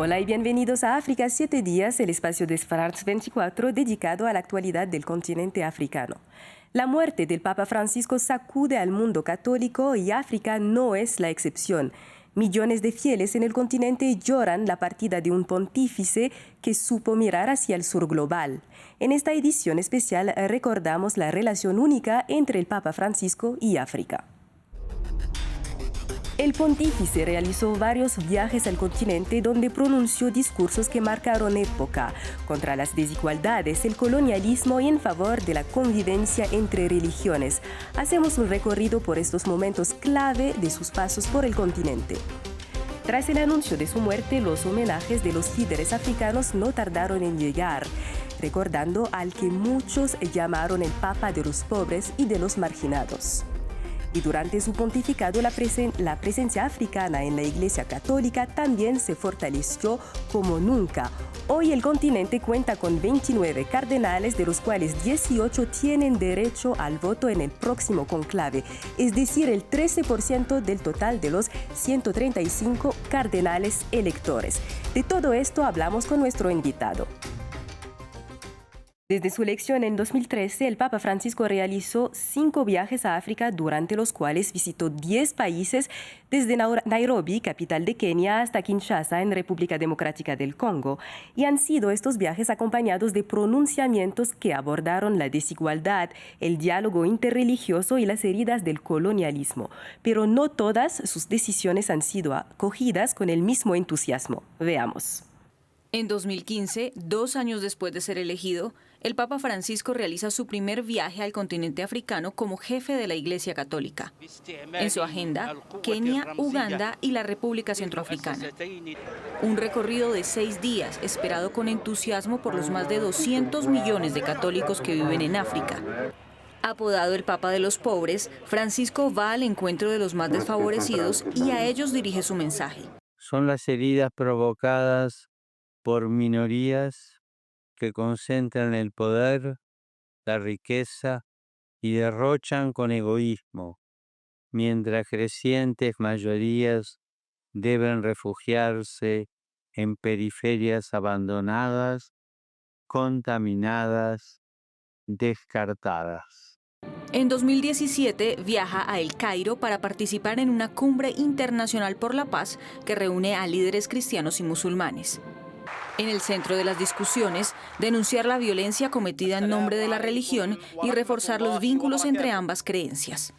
Hola y bienvenidos a África 7 días, el espacio de France 24 dedicado a la actualidad del continente africano. La muerte del Papa Francisco sacude al mundo católico y África no es la excepción. Millones de fieles en el continente lloran la partida de un pontífice que supo mirar hacia el sur global. En esta edición especial recordamos la relación única entre el Papa Francisco y África. El pontífice realizó varios viajes al continente donde pronunció discursos que marcaron época contra las desigualdades, el colonialismo y en favor de la convivencia entre religiones. Hacemos un recorrido por estos momentos clave de sus pasos por el continente. Tras el anuncio de su muerte, los homenajes de los líderes africanos no tardaron en llegar, recordando al que muchos llamaron el Papa de los pobres y de los marginados. Y durante su pontificado, la presencia africana en la Iglesia Católica también se fortaleció como nunca. Hoy el continente cuenta con 29 cardenales, de los cuales 18 tienen derecho al voto en el próximo conclave, es decir, el 13% del total de los 135 cardenales electores. De todo esto hablamos con nuestro invitado. Desde su elección en 2013, el Papa Francisco realizó 5 viajes a África, durante los cuales visitó 10 países, desde Nairobi, capital de Kenia, hasta Kinshasa, en República Democrática del Congo. Y han sido estos viajes acompañados de pronunciamientos que abordaron la desigualdad, el diálogo interreligioso y las heridas del colonialismo. Pero no todas sus decisiones han sido acogidas con el mismo entusiasmo. Veamos. En 2015, 2 años después de ser elegido, el Papa Francisco realiza su primer viaje al continente africano como jefe de la Iglesia Católica. En su agenda, Kenia, Uganda y la República Centroafricana. Un recorrido de 6 días esperado con entusiasmo por los más de 200 millones de católicos que viven en África. Apodado el Papa de los pobres, Francisco va al encuentro de los más desfavorecidos y a ellos dirige su mensaje. Son las heridas provocadas por minorías que concentran el poder, la riqueza y derrochan con egoísmo, mientras crecientes mayorías deben refugiarse en periferias abandonadas, contaminadas, descartadas. En 2017 viaja a El Cairo para participar en una cumbre internacional por la paz que reúne a líderes cristianos y musulmanes. En el centro de las discusiones, denunciar la violencia cometida en nombre de la religión y reforzar los vínculos entre ambas creencias.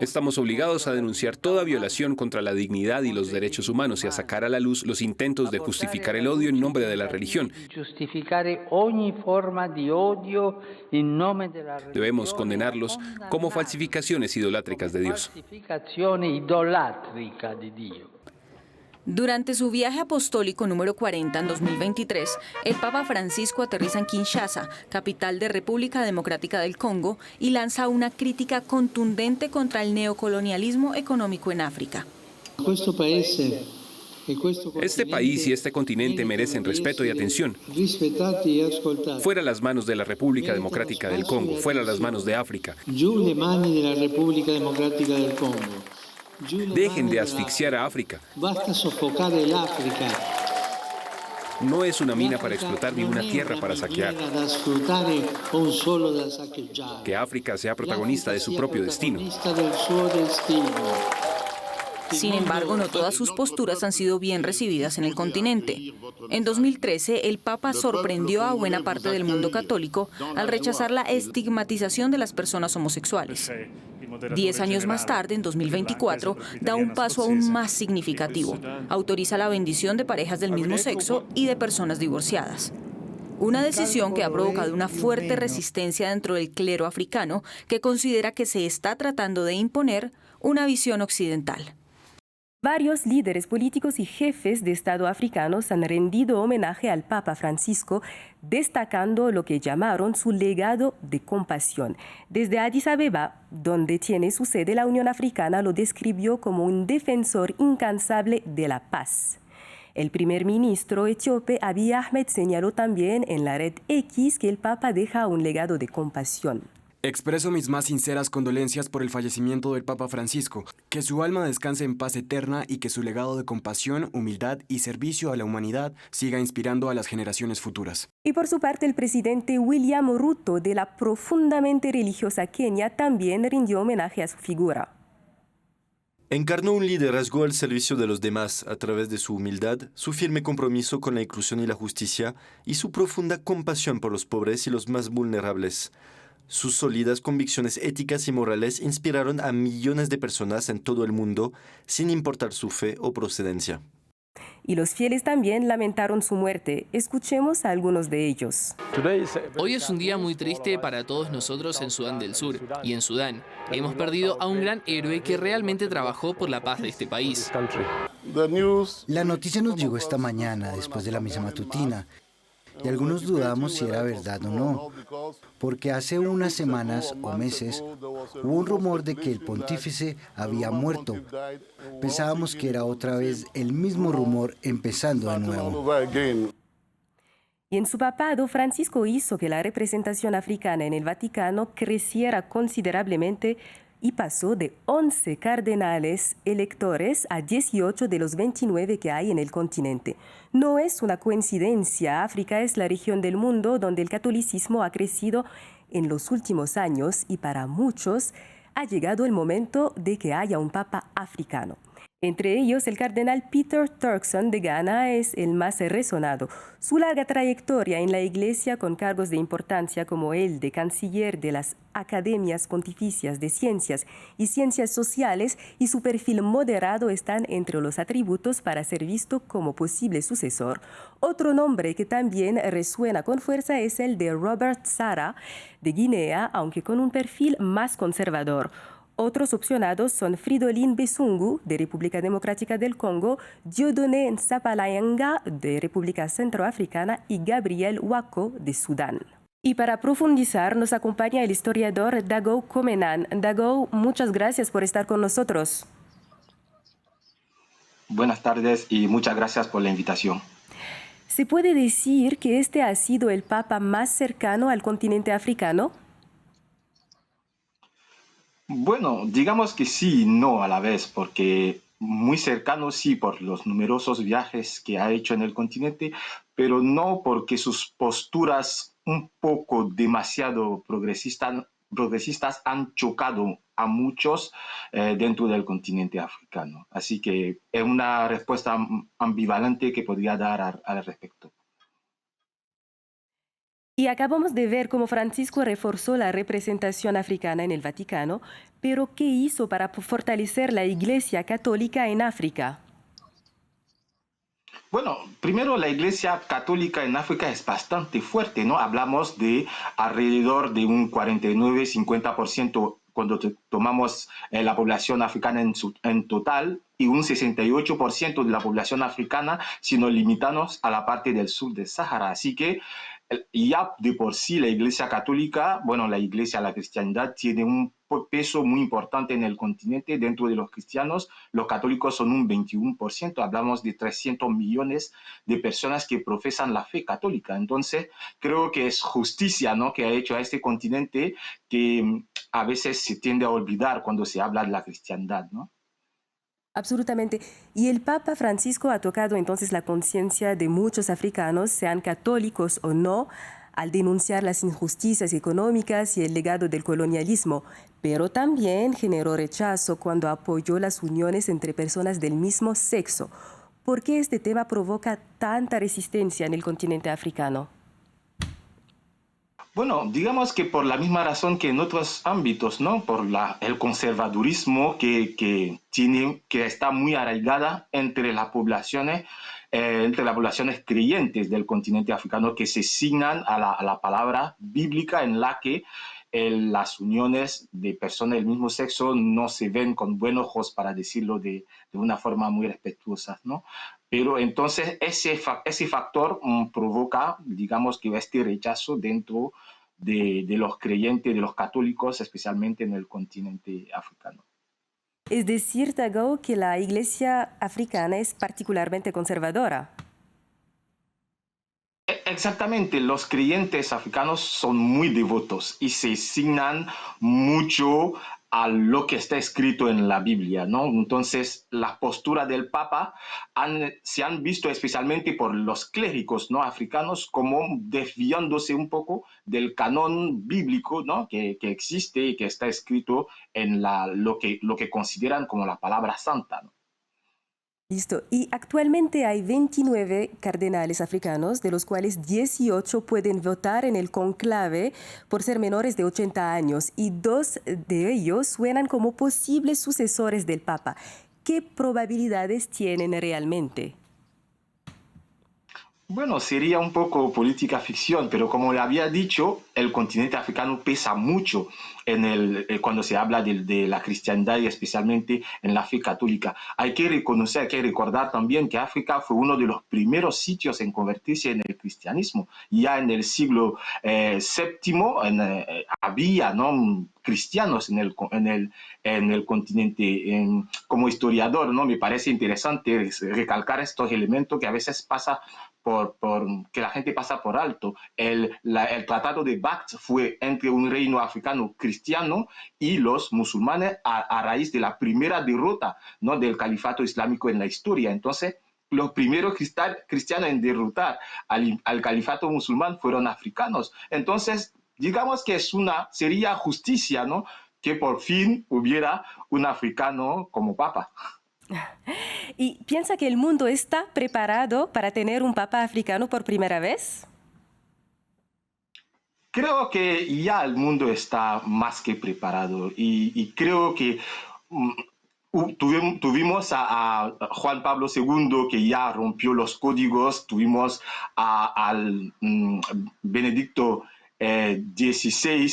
Estamos obligados a denunciar toda violación contra la dignidad y los derechos humanos y a sacar a la luz los intentos de justificar el odio en nombre de la religión. Debemos condenarlos como falsificaciones idolátricas de Dios. Durante su viaje apostólico número 40 en 2023, el Papa Francisco aterriza en Kinshasa, capital de República Democrática del Congo, y lanza una crítica contundente contra el neocolonialismo económico en África. Este país y este continente merecen respeto y atención. Fuera las manos de la República Democrática del Congo, fuera las manos de África. Dejen de asfixiar a África. No es una mina para explotar ni una tierra para saquear. Que África sea protagonista de su propio destino. Sin embargo, no todas sus posturas han sido bien recibidas en el continente. En 2013, el Papa sorprendió a buena parte del mundo católico al rechazar la estigmatización de las personas homosexuales. 10 años más tarde, en 2024, da un paso aún más significativo. Autoriza la bendición de parejas del mismo sexo y de personas divorciadas. Una decisión que ha provocado una fuerte resistencia dentro del clero africano, que considera que se está tratando de imponer una visión occidental. Varios líderes políticos y jefes de Estado africanos han rendido homenaje al Papa Francisco, destacando lo que llamaron su legado de compasión. Desde Addis Abeba, donde tiene su sede la Unión Africana, lo describió como un defensor incansable de la paz. El primer ministro etíope Abiy Ahmed señaló también en la red X que el Papa deja un legado de compasión. Expreso mis más sinceras condolencias por el fallecimiento del Papa Francisco. Que su alma descanse en paz eterna y que su legado de compasión, humildad y servicio a la humanidad siga inspirando a las generaciones futuras. Y por su parte, el presidente William Ruto de la profundamente religiosa Kenia también rindió homenaje a su figura. Encarnó un liderazgo al servicio de los demás a través de su humildad, su firme compromiso con la inclusión y la justicia y su profunda compasión por los pobres y los más vulnerables. Sus sólidas convicciones éticas y morales inspiraron a millones de personas en todo el mundo, sin importar su fe o procedencia. Y los fieles también lamentaron su muerte. Escuchemos a algunos de ellos. Hoy es un día muy triste para todos nosotros en Sudán del Sur y en Sudán. Hemos perdido a un gran héroe que realmente trabajó por la paz de este país. La noticia nos llegó esta mañana, después de la misa matutina, y algunos dudamos si era verdad o no, porque hace unas semanas o meses hubo un rumor de que el pontífice había muerto. Pensábamos que era otra vez el mismo rumor empezando de nuevo. Y en su papado, Francisco hizo que la representación africana en el Vaticano creciera considerablemente y pasó de 11 cardenales electores a 18 de los 29 que hay en el continente. No es una coincidencia, África es la región del mundo donde el catolicismo ha crecido en los últimos años y para muchos ha llegado el momento de que haya un papa africano. Entre ellos, el cardenal Peter Turkson de Ghana es el más resonado. Su larga trayectoria en la Iglesia, con cargos de importancia como el de canciller de las Academias Pontificias de Ciencias y Ciencias Sociales, y su perfil moderado están entre los atributos para ser visto como posible sucesor. Otro nombre que también resuena con fuerza es el de Robert Sarah de Guinea, aunque con un perfil más conservador. Otros opcionados son Fridolin Besungu, de República Democrática del Congo, Dieudonné Nsapalayanga, de República Centroafricana, y Gabriel Wako, de Sudán. Y para profundizar, nos acompaña el historiador Dago Comenan. Dago, muchas gracias por estar con nosotros. Buenas tardes y muchas gracias por la invitación. ¿Se puede decir que este ha sido el papa más cercano al continente africano? Bueno, digamos que sí y no a la vez, porque muy cercano sí por los numerosos viajes que ha hecho en el continente, pero no porque sus posturas un poco demasiado progresistas han chocado a muchos dentro del continente africano. Así que es una respuesta ambivalente que podría dar al respecto. Y acabamos de ver cómo Francisco reforzó la representación africana en el Vaticano, pero ¿qué hizo para fortalecer la Iglesia Católica en África? Bueno, primero la Iglesia Católica en África es bastante fuerte, ¿no? Hablamos de alrededor de un 49-50% cuando tomamos la población africana en total y un 68% de la población africana si nos limitamos a la parte del sur del Sahara. Así que ya de por sí la Iglesia Católica, bueno, la cristiandad tiene un peso muy importante en el continente. Dentro de los cristianos, los católicos son un 21%, hablamos de 300 millones de personas que profesan la fe católica. Entonces, creo que es justicia, ¿no?, que ha hecho a este continente que a veces se tiende a olvidar cuando se habla de la cristiandad, ¿no? Absolutamente. Y el Papa Francisco ha tocado entonces la conciencia de muchos africanos, sean católicos o no, al denunciar las injusticias económicas y el legado del colonialismo, pero también generó rechazo cuando apoyó las uniones entre personas del mismo sexo. ¿Por qué este tema provoca tanta resistencia en el continente africano? Bueno, digamos que por la misma razón que en otros ámbitos, ¿no? Por el conservadurismo que está muy arraigada entre las poblaciones creyentes del continente africano que se signan a la palabra bíblica en la que las uniones de personas del mismo sexo no se ven con buenos ojos, para decirlo de una forma muy respetuosa, ¿no? Pero entonces ese factor provoca, digamos, que este rechazo dentro de los creyentes, de los católicos, especialmente en el continente africano. Es decir, Dago, que la Iglesia africana es particularmente conservadora. Exactamente, los creyentes africanos son muy devotos y se asignan mucho a lo que está escrito en la Biblia, ¿no? Entonces, la postura del Papa se han visto especialmente por los clérigos, ¿no?, africanos como desviándose un poco del canon bíblico, ¿no?, que existe y que está escrito en lo que consideran como la palabra santa, ¿no? Listo. Y actualmente hay 29 cardenales africanos, de los cuales 18 pueden votar en el conclave por ser menores de 80 años y 2 de ellos suenan como posibles sucesores del Papa. ¿Qué probabilidades tienen realmente? Bueno, sería un poco política ficción, pero como le había dicho, el continente africano pesa mucho cuando se habla de la cristiandad y especialmente en la fe católica. Hay que reconocer, hay que recordar también que África fue uno de los primeros sitios en convertirse en el cristianismo. Ya en el siglo VII había, ¿no?, cristianos en el continente. Como historiador, ¿no?, me parece interesante recalcar estos elementos que a veces pasa que la gente pasa por alto. El Tratado de Bact fue entre un reino africano cristiano y los musulmanes a raíz de la primera derrota, ¿no?, del califato islámico en la historia. Entonces, los primeros cristianos en derrotar al califato musulmán fueron africanos. Entonces, digamos que sería justicia, ¿no?, que por fin hubiera un africano como papa. ¿Y piensa que el mundo está preparado para tener un papa africano por primera vez? Creo que ya el mundo está más que preparado y creo que tuvimos a Juan Pablo II, que ya rompió los códigos, tuvimos al Benedicto XVI,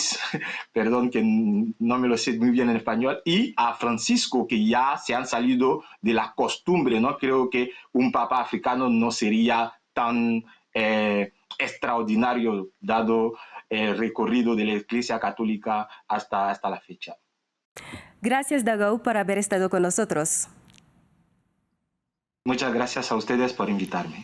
perdón que no me lo sé muy bien en español, y a Francisco, que ya se han salido de la costumbre, ¿no? Creo que un papa africano no sería tan extraordinario dado el recorrido de la Iglesia Católica hasta la fecha. Gracias, Dagou, por haber estado con nosotros. Muchas gracias a ustedes por invitarme.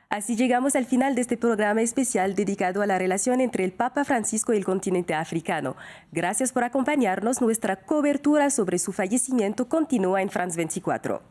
Así llegamos al final de este programa especial dedicado a la relación entre el Papa Francisco y el continente africano. Gracias por acompañarnos. Nuestra cobertura sobre su fallecimiento continúa en France 24.